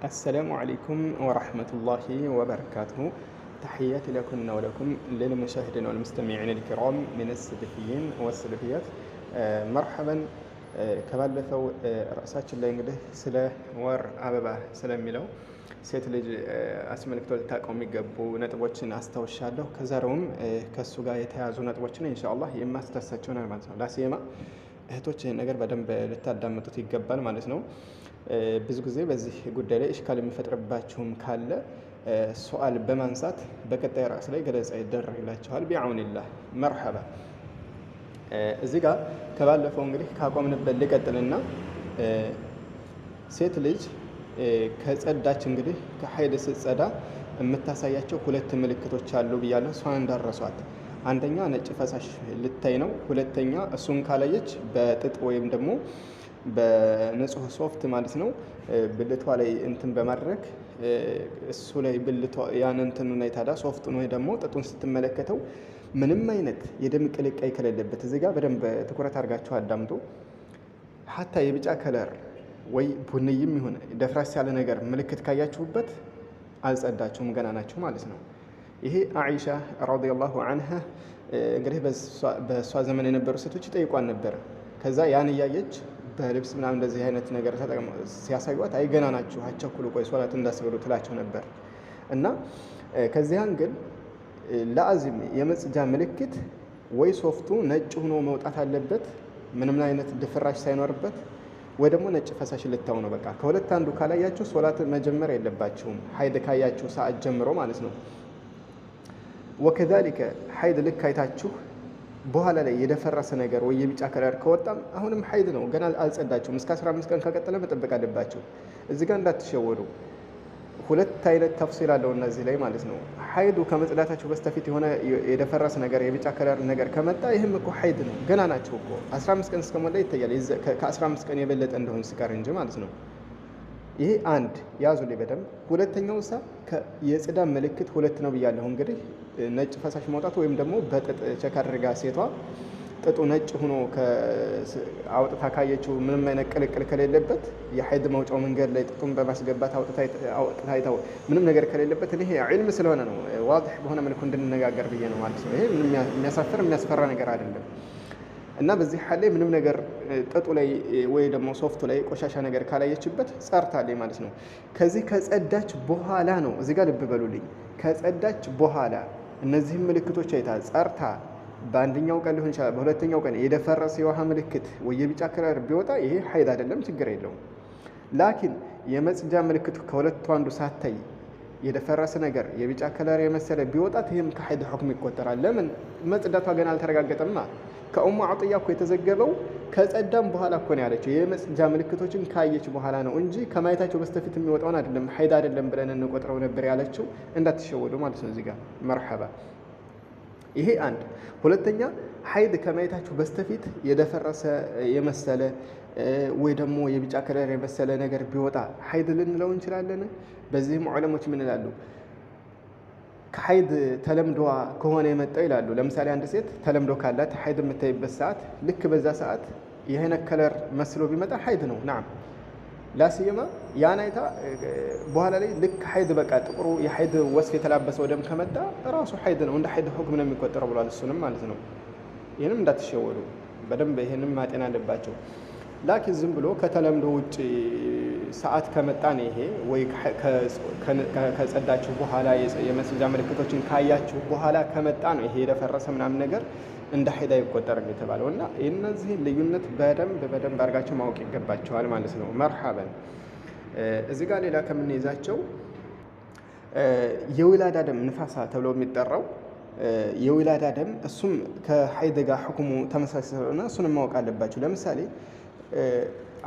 السلام عليكم ورحمة الله وبركاته. تحياتي لكم ولكم للمشاهدين والمستمعين الكرام من السلفيين والسلفيات. مرحبا. ከባለፈው ርዕሳችን ላይ እንግዲህ ስለ ወር አበባ ስለሚለው ሴት ልጅ አስመልክቶ ልታውቀው የሚገቡ ነጥቦችን አስታውሻለሁ። ከዛሬውም ከሱ ጋር የተያዙ ነጥቦችን ኢንሻአላህ የማስታውሳቸው ነው ማለት ነው። ላሲየማ እህቶች ይህን ነገር በደንብ ልታዳምጡት ይገባል ማለት ነው። ብዙ ጊዜ በዚህ ጉዳይ ላይ እሽካል የሚፈጥርባችሁም ካለ ሱአል በማንሳት በቀጣይ ርዕስ ላይ ገለጻ ይደረግላችኋል ቢአውኒላህ። መርሐባ። እዚህ ጋር ከባለፈው እንግዲህ ካቆምንበት ልቀጥልና ሴት ልጅ ከጸዳች እንግዲህ ከሐይድ ስትጸዳ የምታሳያቸው ሁለት ምልክቶች አሉ ብያለሁ። እሷን እንዳረሷት። አንደኛ ነጭ ፈሳሽ ልታይ ነው። ሁለተኛ እሱን ካላየች በጥጥ ወይም ደግሞ በንጹህ ሶፍት ማለት ነው ብልቷ ላይ እንትን በማድረግ እሱ ላይ ብልቷ ያን እንትን ነው ታዲያ ሶፍቱን ወይ ደግሞ ጥጡን ስትመለከተው ምንም አይነት የደም ቅልቃይ ከሌለበት እዚህ ጋር በደንብ ትኩረት አድርጋችሁ አዳምጡ። ሀታ የቢጫ ከለር ወይ ቡንይም ይሁን ደፍራስ ያለ ነገር ምልክት ካያችሁበት አልጸዳችሁም፣ ገና ናችሁ ማለት ነው። ይሄ አኢሻ ረዲየላሁ ዐንሃ እንግዲህ በሷ ዘመን የነበሩ ሴቶች ይጠይቋን ነበር። ከዛ ያን እያየች በልብስ ምናምን እንደዚህ አይነት ነገር ተጠቅመው ሲያሳዩት አይ ገና ናችሁ አቸኩሉ፣ ቆይ ሶላት እንዳስገዱ ትላቸው ነበር። እና ከዚያን ግን ለአዚም የመጽጃ ምልክት ወይ ሶፍቱ ነጭ ሆኖ መውጣት አለበት ምንም አይነት ድፍራሽ ሳይኖርበት፣ ወይ ደግሞ ነጭ ፈሳሽ ልታው ነው። በቃ ከሁለት አንዱ ካላያችሁ ሶላት መጀመር የለባችሁም፣ ሐይድ ካያችሁ ሰዓት ጀምሮ ማለት ነው። ወከዛሊከ ሐይድ ልክ አይታችሁ በኋላ ላይ የደፈረሰ ነገር ወይ የቢጫ ከለር ከወጣም አሁንም ሐይድ ነው፣ ገና አልጸዳችሁም። እስከ 15 ቀን ከቀጠለ መጠበቅ አለባችሁ። እዚህ ጋር እንዳትሸወዱ። ሁለት አይነት ተፍሲል አለው እነዚህ ላይ ማለት ነው። ሐይዱ ከመጽዳታችሁ በስተፊት የሆነ የደፈረሰ ነገር የቢጫ ከለር ነገር ከመጣ ይህም እኮ ሐይድ ነው፣ ገና ናቸው እኮ 15 ቀን እስከሞላ ይታያል። ከ15 ቀን የበለጠ እንደሆነ ሲቀር እንጂ ማለት ነው። ይሄ አንድ ያዙልኝ በደንብ። ሁለተኛው የጽዳት ምልክት ሁለት ነው ብያለሁ። እንግዲህ ነጭ ፈሳሽ መውጣት ወይም ደግሞ በጥጥ ቸክ አድርጋ ሴቷ ጥጡ ነጭ ሆኖ አውጥታ ካየችው ምንም አይነት ቅልቅል ከሌለበት የሐይድ መውጫው መንገድ ላይ ጥጡን በማስገባት አውጥታ አይታው ምንም ነገር ከሌለበት ይሄ ዒልም ስለሆነ ነው፣ ዋضح በሆነ መልኩ እንድንነጋገር ብዬ ነው ማለት ነው። ይሄ ምንም የሚያስፈራ ነገር አይደለም። እና በዚህ ሐል ላይ ምንም ነገር ጥጡ ላይ ወይ ደግሞ ሶፍቱ ላይ ቆሻሻ ነገር ካላየችበት ጸርታለች ማለት ነው። ከዚህ ከጸዳች በኋላ ነው፣ እዚህ ጋር ልብ በሉልኝ፣ ከጸዳች በኋላ እነዚህም ምልክቶች አይታ ጸርታ በአንደኛው ቀን ሊሆን ይችላል በሁለተኛው ቀን የደፈረሰ የውሃ ምልክት ወይ የቢጫ ከለር ቢወጣ ይሄ ሐይድ አይደለም፣ ችግር የለውም። ላኪን የመጽጃ ምልክቱ ከሁለቱ አንዱ ሳታይ የደፈረሰ ነገር የቢጫ ከለር የመሰለ ቢወጣት ይህም ከሐይድ ሁክም ይቆጠራል። ለምን? መጽዳቷ ገና አልተረጋገጠማ። ከኡሙ አጥያ እኮ የተዘገበው ከጸዳም በኋላ እኮ ነው ያለችው። የመጽጃ ምልክቶችን ካየች በኋላ ነው እንጂ ከማየታቸው በስተፊት የሚወጣውን አይደለም ሐይድ አይደለም ብለን እንቆጥረው ነበር ያለችው። እንዳትሸወዱ ማለት ነው እዚህ ጋር መርሐባ። ይሄ አንድ። ሁለተኛ ሐይድ ከማየታችሁ በስተፊት የደፈረሰ የመሰለ ወይ ደግሞ የቢጫ ከለር የመሰለ ነገር ቢወጣ ሐይድ ልንለው እንችላለን? በዚህም ዑለሞች ምን ይላሉ? ከሐይድ ተለምዶዋ ከሆነ የመጣው ይላሉ። ለምሳሌ አንድ ሴት ተለምዶ ካላት ሐይድ የምታይበት ሰዓት ልክ በዛ ሰዓት የሆነ ከለር መስሎ ቢመጣ ሐይድ ነው። ናም ላሲየማ ያን አይታ በኋላ ላይ ልክ ሐይድ በቃ ጥቁሩ የሐይድ ወስፍ የተላበሰው ደም ከመጣ ራሱ ሐይድ ነው፣ እንደ ሐይድ ሁክም ነው የሚቆጠረው ብሏል። እሱንም ማለት ነው። ይህንም እንዳትሸወዱ በደንብ ይህንም ማጤን አለባቸው። ላኪን ዝም ብሎ ከተለምዶ ውጭ ሰዓት ከመጣ ነው ይሄ ወይ ከጸዳችሁ በኋላ የመጽጃ ምልክቶችን ካያችሁ በኋላ ከመጣ ነው ይሄ የደፈረሰ ምናምን ነገር እንደ ሐይድ አይቆጠርም የተባለው። እና እነዚህን ልዩነት በደንብ አድርጋችሁ ማወቅ ይገባቸዋል ማለት ነው። መርሐበን። እዚህ ጋር ሌላ ከምንይዛቸው የውላዳ ደም ንፋሳ ተብሎ የሚጠራው የውላዳ ደም እሱም ከሐይድ ጋር ሁክሙ ተመሳሳይ ስለሆነ እሱንም ማወቅ አለባችሁ። ለምሳሌ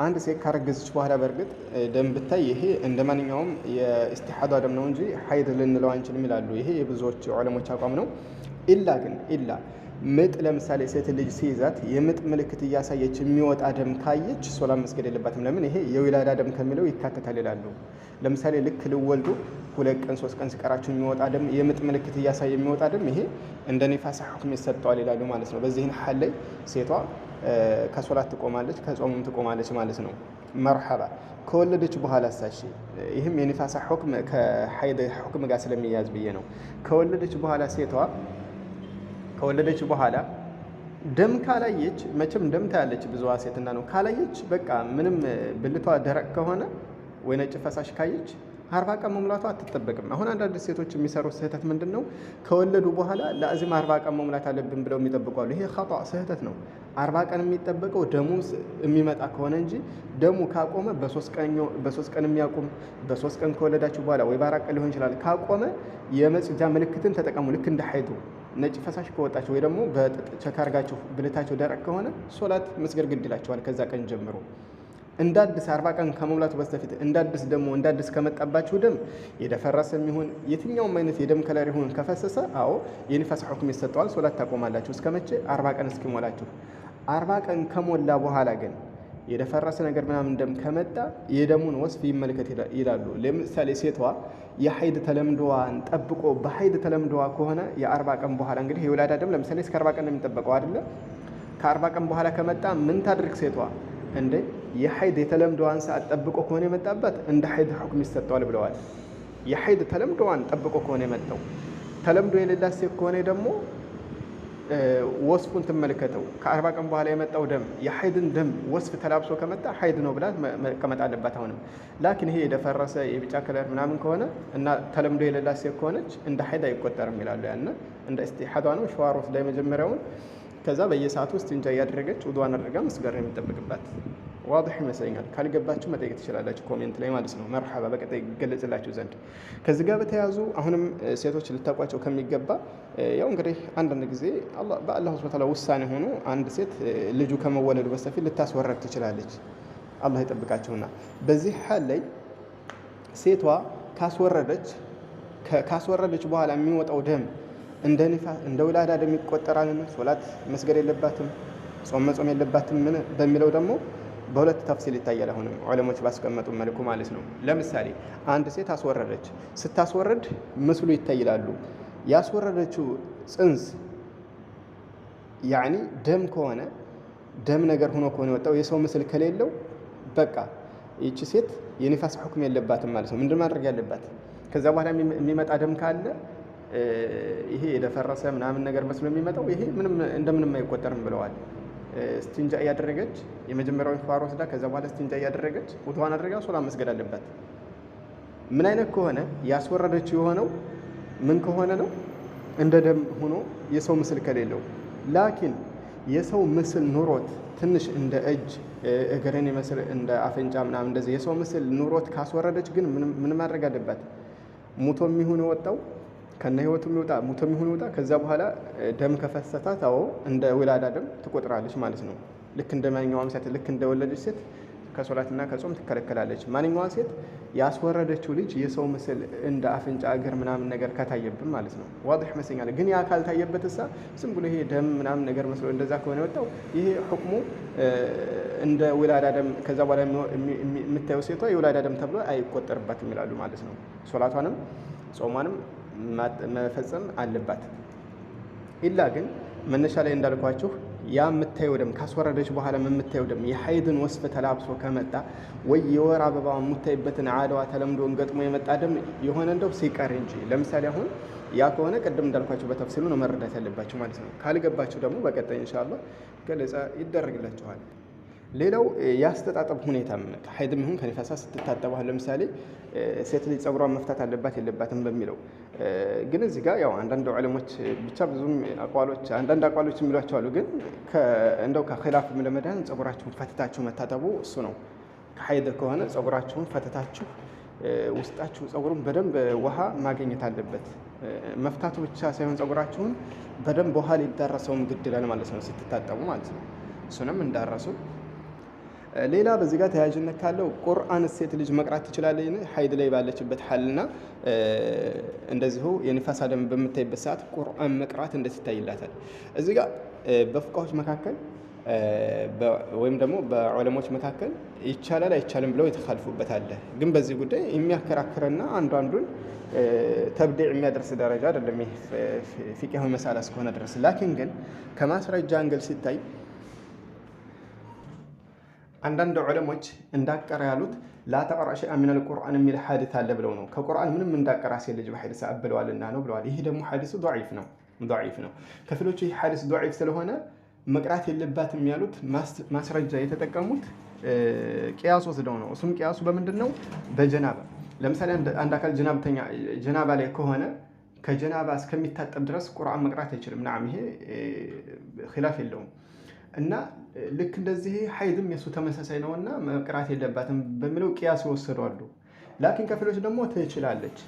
አንድ ሴት ካረገዘች በኋላ በእርግጥ ደም ብታይ ይሄ እንደ ማንኛውም የኢስቲሓዳ ደም ነው እንጂ ሐይድ ልንለው አንችልም ይላሉ። ይሄ የብዙዎች ዑለሞች አቋም ነው። ኢላ ምጥ ለምሳሌ ሴት ልጅ ሲይዛት የምጥ ምልክት እያሳየች የሚወጣ ደም ካየች ሶላት መስገድ የለባትም። ለምን? ይሄ የውላዳ ደም ከሚለው ይካተታል ይላሉ። ለምሳሌ ልክ ልወልዱ 2 ቀን 3 ቀን ሲቀራቸው የሚወጣ ደም የምጥ ምልክት እያሳየ የሚወጣ ደም ይሄ እንደ ኒፋስ ሁክም ይሰጠዋል ይላሉ ማለት ነው። በዚህን ሐል ላይ ሴቷ ከሶላት ትቆማለች፣ ከጾምም ትቆማለች ማለት ነው። መርሐባ። ከወለደች በኋላ ሳሽ ይህም የኒፋሳ ሁክም ከሐይድ ሁክም ጋር ስለሚያዝ ብዬ ነው። ከወለደች በኋላ ሴቷ ከወለደች በኋላ ደም ካላየች መቼም ደም ታያለች ብዙዋ ሴትና ነው። ካላየች በቃ ምንም ብልቷ ደረቅ ከሆነ ወይ ነጭ ፈሳሽ ካየች 40 ቀን መሙላቷ አትጠበቅም። አሁን አንዳንድ ሴቶች የሚሰሩት ስህተት ምንድን ነው? ከወለዱ በኋላ ለአዚም 40 ቀን መሙላት አለብን ብለው የሚጠብቁ አሉ። ይሄ ኸጣ ስህተት ነው። 40 ቀን የሚጠበቀው ደሙ የሚመጣ ከሆነ እንጂ ደሙ ካቆመ በሶስት ቀን የሚያቆም በ3 ቀን ከወለዳችሁ በኋላ ወይ በ4 ቀን ሊሆን ይችላል። ካቆመ የመጽጃ ምልክትን ተጠቀሙ። ልክ እንደ ሐይዱ ነጭ ፈሳሽ ከወጣችሁ ወይ ደግሞ በጥጥ ቸክ አድርጋችሁ ብልታችሁ ደረቅ ከሆነ ሶላት መስገድ ግድ ይላችኋል ከዛ ቀን ጀምሮ። እንዳዲስ 40 ቀን ከመሙላቱ በስተፊት እንዳዲስ ከመጣባችሁ ደም የደፈረሰ የሚሆን የትኛውም አይነት የደም ከለር ይሁን ከፈሰሰ አዎ የኒፋስ ሁክም ይሰጠዋል። ሶላት ታቆማላችሁ። እስከመቼ? 40 ቀን እስኪሞላችሁ። 40 ቀን ከሞላ በኋላ ግን የደፈረሰ ነገር ምናምን ደም ከመጣ የደሙን ወስፍ ይመልከት ይላሉ። ለምሳሌ ሴቷ የሐይድ ተለምዶዋን ጠብቆ በሐይድ ተለምዶዋ ከሆነ የ40 ቀን በኋላ እንግዲህ የወላዳ ደም ለምሳሌ እስከ 40 ቀን ነው የሚጠበቀው አይደለ? ከ40 ቀን በኋላ ከመጣ ምን ታድርግ ሴቷ? እንደ የሐይድ የተለምዶዋን ሰዓት ጠብቆ ከሆነ የመጣበት እንደ ሐይድ ሁክም ይሰጠዋል ብለዋል። የሐይድ ተለምዶዋን ጠብቆ ከሆነ የመጣው ተለምዶ የሌላት ሴት ከሆነ ደግሞ ወስፉን ትመለከተው። ከ40 ቀን በኋላ የመጣው ደም የሐይድን ደም ወስፍ ተላብሶ ከመጣ ሐይድ ነው ብላ መቀመጥ አለባት። አሁንም ላኪን ይሄ የደፈረሰ የቢጫ ከለር ምናምን ከሆነ እና ተለምዶ የሌላት ሴት ከሆነች እንደ ሐይድ አይቆጠርም ይላሉ። ያነ እንደ እስቲሐዷ ነው። ሸዋር ወስዳ የመጀመሪያውን ከዛ በየሰዓቱ እስቲንጃ እያደረገች ውዱዋን አድርጋ መስገድ ነው የሚጠበቅባት። ዋضح ይመስለኛል። ካልገባችሁ መጠየቅ ትችላላችሁ ኮሜንት ላይ ማለት ነው። መርሐባ በቀጣይ ይገለጽላችሁ ዘንድ። ከዚህ ጋር በተያያዙ አሁንም ሴቶች ልታውቋቸው ከሚገባ ያው እንግዲህ አንዳንድ ጊዜ በአላህ ሱብሓነሁ ወተዓላ ውሳኔ ሆኖ አንድ ሴት ልጁ ከመወለዱ በስተፊት ልታስወረድ ትችላለች። አላህ ይጠብቃቸውና በዚህ ሐል ላይ ሴቷ ካስወረደች በኋላ የሚወጣው ደም እንደ ውላዳ ደም ይቆጠራል። ሶላት መስገድ የለባትም ጾም መጾም የለባትም በሚለው ደግሞ በሁለት ተፍሲል ይታያል። አሁንም ዑለሞች ባስቀመጡ መልኩ ማለት ነው። ለምሳሌ አንድ ሴት አስወረደች። ስታስወረድ ምስሉ ይታይላሉ። ያስወረደችው ጽንስ ያኒ ደም ከሆነ ደም ነገር ሆኖ ከሆነ የወጣው የሰው ምስል ከሌለው በቃ ይቺ ሴት የኒፋስ ሁክም የለባትም ማለት ነው። ምንድን ማድረግ ያለባት? ከዛ በኋላ የሚመጣ ደም ካለ ይሄ የደፈረሰ ምናምን ነገር መስሎ የሚመጣው ይሄ እንደምንም አይቆጠርም ብለዋል። እስቲንጃ እያደረገች የመጀመሪያውን ፋር ወስዳ ከዛ በኋላ እስቲንጃ እያደረገች ውዱዋን አድርጋ ሶላት መስገድ አለባት። ምን አይነት ከሆነ ያስወረደችው የሆነው ምን ከሆነ ነው? እንደ ደም ሆኖ የሰው ምስል ከሌለው። ላኪን የሰው ምስል ኑሮት ትንሽ እንደ እጅ እግርን ይመስል እንደ አፍንጫ ምናምን እንደዚህ የሰው ምስል ኑሮት ካስወረደች ግን ምን ማድረግ አለባት? ሙቶ የሚሆን የወጣው ከነ ህይወቱ የሚወጣ ሙቶ የሚሆን ይወጣ። ከዛ በኋላ ደም ከፈሰታት አዎ እንደ ውላዳ ደም ትቆጥራለች ማለት ነው። ልክ እንደ ማንኛውም ሴት ልክ እንደ ወለደች ሴት ከሶላትና ከጾም ትከለከላለች። ማንኛውም ሴት ያስወረደችው ልጅ የሰው ምስል እንደ አፍንጫ እግር ምናምን ነገር ከታየብን ማለት ነው። ዋضح ይመስለኛል። ግን ያ ካልታየበት ዝም ብሎ ይሄ ደም ምናምን ነገር መስሎ እንደዛ ከሆነ የወጣው ይሄ ሁክሙ እንደ ውላዳ ደም ከዛ በኋላ የምታየው ሴቷ የውላዳ ደም ተብሎ አይቆጠርባትም ይላሉ ማለት ነው። ሶላቷንም ጾሟንም መፈጸም አለባት። ኢላ ግን መነሻ ላይ እንዳልኳችሁ ያ የምታየው ደም ካስወረደች በኋላ የምታየው ደም የሐይድን ወስፍ ተላብሶ ከመጣ ወይ የወር አበባ የምታይበትን ዓዳዋ ተለምዶን ገጥሞ የመጣ ደም የሆነ እንደው ሲቀር እንጂ። ለምሳሌ አሁን ያ ከሆነ ቅድም እንዳልኳችሁ በተፍሲሉ ነው መረዳት ያለባችሁ ማለት ነው። ካልገባችሁ ደግሞ በቀጣይ ኢንሻአላህ ገለጻ ይደረግላችኋል። ሌላው ያስተጣጠብ ሁኔታ ከሐይድም ይሁን ከኒፋሳ ስትታጠበው ለምሳሌ ሴት ልጅ ጸጉሯን መፍታት አለባት የለባትም በሚለው ግን እዚህ ጋር ያው አንዳንድ ዑለሞች ብቻ ብዙም አንዳንድ አቋሎች የሚሏቸው አሉ። ግን እንደው ከኺላፍ ለመዳን ጸጉራችሁን ፈትታችሁ መታጠቡ እሱ ነው። ከሐይድ ከሆነ ጸጉራችሁን ፈትታችሁ ውስጣችሁ ጸጉሩን በደንብ ውሃ ማግኘት አለበት። መፍታቱ ብቻ ሳይሆን ጸጉራችሁን በደንብ ውሃ ሊዳረሰውም ግድ ይላል ማለት ነው ስትታጠቡ ማለት ነው። እሱንም እንዳረሱ ሌላ በዚህ ጋር ተያያዥነት ካለው ቁርአን ሴት ልጅ መቅራት ትችላለች ሐይድ ላይ ባለችበት ሐልና እንደዚሁ የኒፋስ ደም በምታይበት ሰዓት ቁርአን መቅራት እንዴት ይታይላታል? እዚህ ጋር በፍቃዎች መካከል ወይም ደግሞ በዑለሞች መካከል ይቻላል አይቻልም ብለው የተካልፉበት አለ። ግን በዚህ ጉዳይ የሚያከራክርና አንዱን ተብዲዕ የሚያደርስ ደረጃ አይደለም ይሄ ፊቅህ መሳላ እስከሆነ ድረስ። ላኪን ግን ከማስረጃ አንግል ሲታይ አንዳንድ ዑለሞች እንዳቀራ ያሉት ላ ተቅራ ሸይአን ሚነል ቁርአን የሚል ሐዲስ አለ ብለው ነው። ከቁርአን ምንም እንዳቀራ ሴት ልጅ በሐዲስ አብለዋልና ነው ብለዋል። ይሄ ደግሞ ሐዲሱ ضعيف ነው። ከፊሎቹ ይህ ሐዲስ ضعيف ስለሆነ መቅራት የለባትም ያሉት ማስረጃ የተጠቀሙት ቂያስ ወስደው ነው። እሱም ቂያሱ በምንድን ነው? በጀናባ ለምሳሌ አንድ አካል ጀናባ ላይ ከሆነ ከጀናባ እስከሚታጠብ ድረስ ቁርአን መቅራት አይችልም። ናም ይሄ ኺላፍ የለውም። እና ልክ እንደዚህ ሐይድም የሱ ተመሳሳይ ነውና መቅራት የለባትም በሚለው ቂያስ ይወሰዳሉ። ላኪን ከፊሎች ደግሞ ትችላለች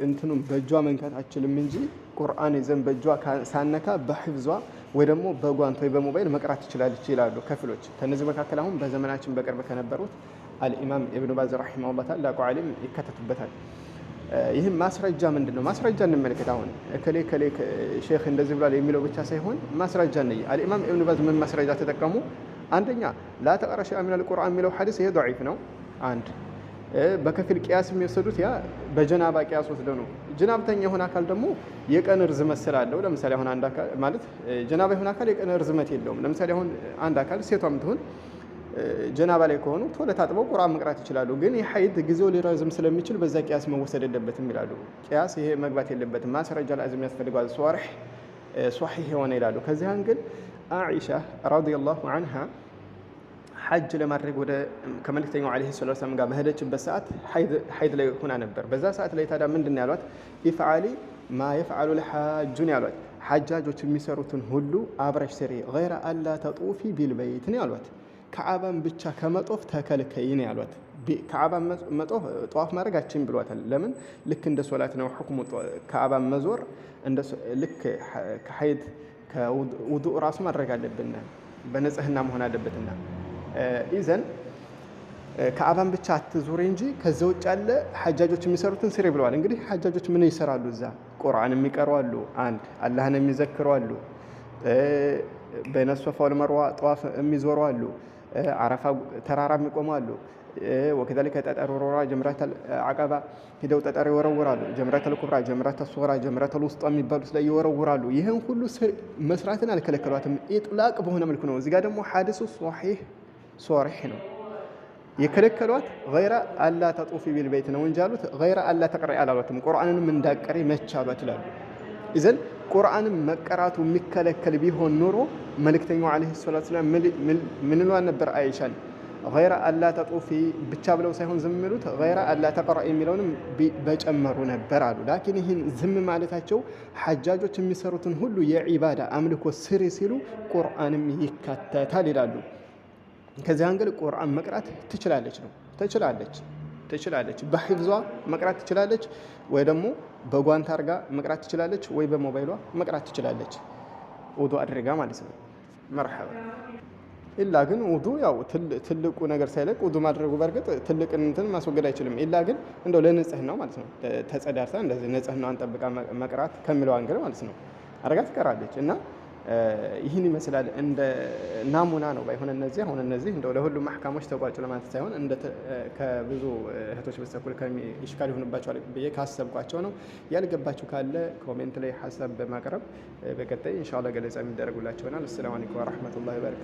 እንትኑም በእጇ መንካት አችልም እንጂ ቁርአን ይዘን በእጇ ሳነካ በህፍዟ ወይ ደግሞ በጓንት ወይ በሞባይል መቅራት ትችላለች ይላሉ ከፊሎች። ከነዚህ መካከል አሁን በዘመናችን በቅርብ ከነበሩት አልኢማም ኢብኑ ባዝ ረሂመሁላህ ታላቁ ዓሊም ይከተቱበታል። ይህም ማስረጃ ምንድነው? ማስረጃ እንመልከት። አሁን እከሌ ሼክ እንደዚህ ብሏል የሚለው ብቻ ሳይሆን ማስረጃ ነው። አልኢማም ኢብኑ ባዝ ምን ማስረጃ ተጠቀሙ? አንደኛ ላ ተቅራ ሸይአን ሚነል ቁርአን የሚለው ሐዲስ ይሄ ضعيف ነው። አንድ በከፊል ቂያስ የሚወሰዱት ያ በጀናባ ቂያስ ወስደው ነው። ጀናብተኛ የሆነ አካል ደግሞ የቀን ርዝመት ስላለው ለምሳሌ አሁን አንድ አካል ማለት ጀናባ የሆነ አካል የቀን ርዝመት የለውም። ለምሳሌ አሁን አንድ አካል ሴቷም ትሁን ጀናባ ላይ ከሆኑ ቶሎ ታጥበው ቁርአን መቅራት ይችላሉ። ግን የሐይድ ጊዜው ሊረዝም ስለሚችል በዛ ቂያስ መወሰድ የለበትም ይላሉ። ቂያስ ይሄ መግባት የለበትም፣ ማስረጃ ላዝም ያስፈልጋል፣ ሷሂህ የሆነ ይላሉ። ከዚያን ግን አኢሻ ረዲየላሁ ዐንሃ ሐጅ ለማድረግ ወደ ከመልእክተኛው ዓለይሂ ሰላቱ ወሰላም ጋር በሄደችበት ሰዓት ሐይድ ላይ ሆና ነበር። በዛ ሰዓት ላይ ታዲያ ምንድን ነው ያሏት? ኢፍዓሊ ማ የፍዓሉ ልሐጁን ያሏት፣ ሐጃጆች የሚሰሩትን ሁሉ አብረሽ ስሪ፣ ገይረ አላ ተጡፊ ቢልበይት ነው ያሏት። ከዓባን ብቻ ከመጦፍ ተከልከይ ነው ያሏት። ከዓባን መጦፍ ጠዋፍ ማድረግ አችም ብሏታል። ለምን? ልክ እንደ ሶላት ነው ሁክሙ። ከዓባን መዞር ልክ ከሐይድ ከውዱእ ራሱ ማድረግ አለብን፣ በንጽህና መሆን አለበትና ኢዘን ከዓባን ብቻ አትዙሪ እንጂ ከዛ ውጭ ያለ ሐጃጆች የሚሰሩትን ስሪ ብለዋል። እንግዲህ ሐጃጆች ምን ይሰራሉ? እዛ ቁርአን የሚቀሩ አሉ፣ አንድ አላህን የሚዘክሩ አሉ፣ በይነ ሶፋ ወልመርዋ ጠዋፍ የሚዞሩ አሉ፣ አረፋ ተራራ የሚቆሙ አሉ። ወከዛሊከ ጠጠር ወረራ ጀምረተል አቀባ ሂደው ጠጠር ይወረውራሉ። ጀምረተል ኩብራ፣ ጀምረተል ሱግራ፣ ጀምረተል ውስጣ የሚባሉት ላይ ይወረውራሉ። ይህን ሁሉ መስራትን አልከለከሏትም፣ ኢጥላቅ በሆነ መልኩ ነው። እዚህ ጋር ደግሞ ሐዲሱ ሶሒህ ነው። የከለከሏት ገይረ አላ ተጡፊ ቢልበይት ነው እንጂ አሉት ገይረ አላ ተቅረኢ አላሏትም። ቁርአንንም እንዳቀሪ መቻሏት ይላሉ። ኢዘን ቁርአንም መቀራቱ የሚከለከል ቢሆን ኖሮ መልእክተኛው ዓለይሂ ሰላቱ ወሰላም ምን ይሏን ነበር? አይሻን ገይረ አላ ተጡፊ ብቻ ብለው ሳይሆን ዝም የሚሉት ገይረ አላ ተቅረኢ የሚለውንም በጨመሩ ነበር አሉ። ላኪን ይህን ዝም ማለታቸው ሐጃጆች የሚሰሩትን ሁሉ የዒባዳ አምልኮ ስሪ ሲሉ ቁርአንም ይካተታል ይላሉ። ከዚህ አንግል ቁርአን መቅራት ትችላለች ነው ትችላለች። በሂፍዟ መቅራት ትችላለች፣ ወይ ደግሞ በጓንት አድርጋ መቅራት ትችላለች፣ ወይ በሞባይሏ መቅራት ትችላለች፣ ውዱእ አድርጋ ማለት ነው። መርሐባ። ኢላ ግን ውዱእ ያው ትልቁ ነገር ሳይለቅ ውዱእ ማድረጉ በርግጥ ትልቅ እንትን ማስወገድ አይችልም። ኢላ ግን እንደው ለንጽህናው ማለት ነው ተጸዳርታ እንደዚህ ንጽህናዋን ጠብቃ መቅራት ከሚለው አንግል ማለት ነው አድርጋ ትቀራለች። እና ይህን ይመስላል እንደ ናሙና ነው ባይሆን እነዚህ አሁን እነዚህ እንደው ለሁሉም አህካሞች ተቋጭ ለማለት ሳይሆን እንደ ከብዙ እህቶች በስተኩል ኢሽካል ይሆንባቸዋል ብዬ ካሰብኳቸው ነው። ያልገባችሁ ካለ ኮሜንት ላይ ሐሳብ በማቅረብ በቀጣይ ኢንሻአላህ ገለጻ የሚደረጉላችሁ ይሆናል። አሰላሙ አለይኩም ወራህመቱላሂ ወበረካቱ።